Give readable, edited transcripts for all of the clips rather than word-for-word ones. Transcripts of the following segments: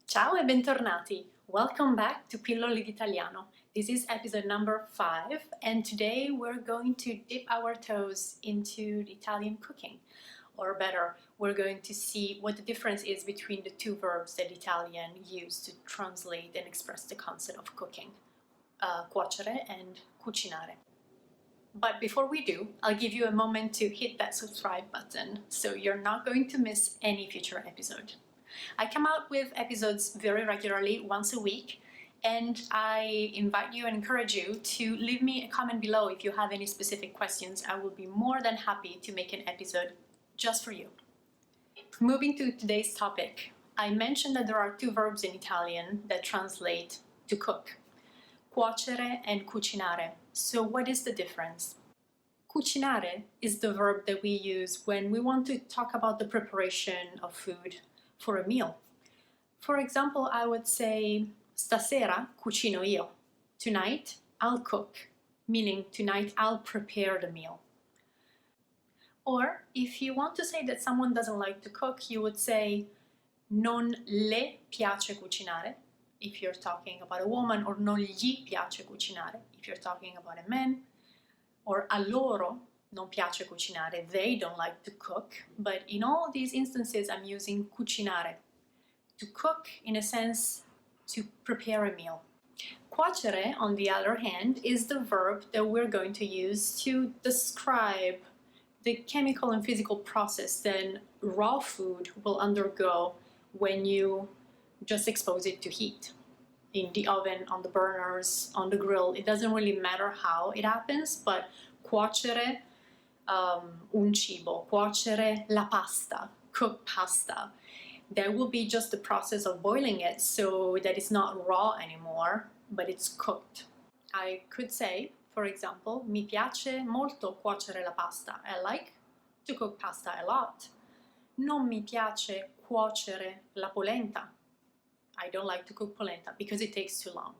Ciao e bentornati! Welcome back to Pillole D'Italiano. This is episode number 5, and today we're going to dip our toes into Italian cooking. Or better, we're going to see what the difference is between the two verbs that Italian use to translate and express the concept of cooking. Cuocere and cucinare. But before we do, I'll give you a moment to hit that subscribe button so you're not going to miss any future episode. I come out with episodes very regularly, once a week, and I invite you and encourage you to leave me a comment below if you have any specific questions. I will be more than happy to make an episode just for you. Moving to today's topic, I mentioned that there are two verbs in Italian that translate to cook: cuocere and cucinare. So what is the difference? Cucinare is the verb that we use when we want to talk about the preparation of food for a meal. For example, I would say, stasera cucino io. Tonight, I'll cook, meaning tonight I'll prepare the meal. Or if you want to say that someone doesn't like to cook, you would say non le piace cucinare, if you're talking about a woman, or non gli piace cucinare, if you're talking about a man, or a loro non piace cucinare, they don't like to cook. But in all these instances, I'm using cucinare, to cook, in a sense, to prepare a meal. Cuocere, on the other hand, is the verb that we're going to use to describe the chemical and physical process that raw food will undergo when you just expose it to heat. In the oven, on the burners, on the grill, it doesn't really matter how it happens, but cuocere un cibo, cuocere la pasta, cook pasta. That will be just the process of boiling it so that it's not raw anymore, but it's cooked. I could say, for example, mi piace molto cuocere la pasta. I like to cook pasta a lot. Non mi piace cuocere la polenta. I don't like to cook polenta because it takes too long.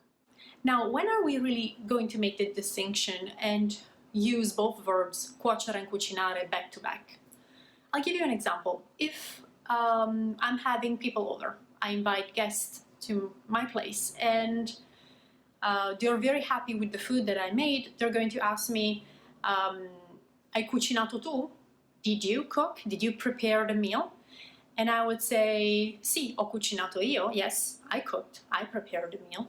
Now, when are we really going to make the distinction and use both verbs, cuocere and cucinare, back to back? I'll give you an example. If I'm having people over, I invite guests to my place, and they're very happy with the food that I made, they're going to ask me, hai cucinato tu? Did you cook? Did you prepare the meal? And I would say, sì, ho cucinato io. Yes, I cooked, I prepared the meal.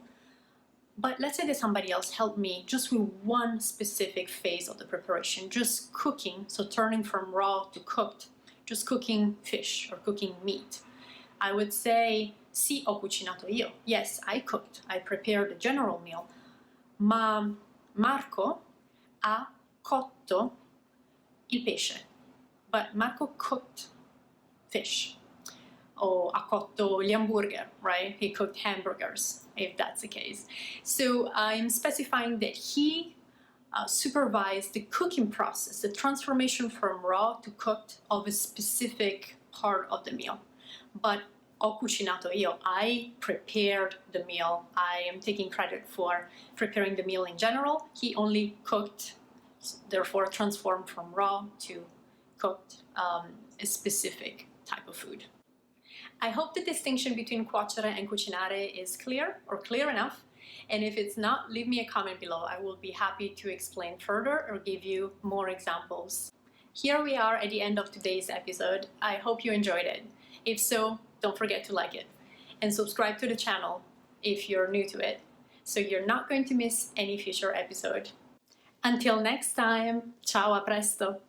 But let's say that somebody else helped me just with one specific phase of the preparation, just cooking, so turning from raw to cooked, just cooking fish or cooking meat. I would say, sì, ho cucinato io. Yes, I cooked, I prepared the general meal. Ma Marco ha cotto il pesce. But Marco cooked fish. Or ha cotto gli hamburger, right? He cooked hamburgers, if that's the case. So I'm specifying that he supervised the cooking process, the transformation from raw to cooked of a specific part of the meal. But ho cucinato io, I prepared the meal. I am taking credit for preparing the meal in general. He only cooked, therefore transformed from raw to cooked a specific type of food. I hope the distinction between cuocere and cucinare is clear or clear enough. And if it's not, leave me a comment below. I will be happy to explain further or give you more examples. Here we are at the end of today's episode. I hope you enjoyed it. If so, don't forget to like it and subscribe to the channel if you're new to it, so you're not going to miss any future episode. Until next time, ciao, a presto!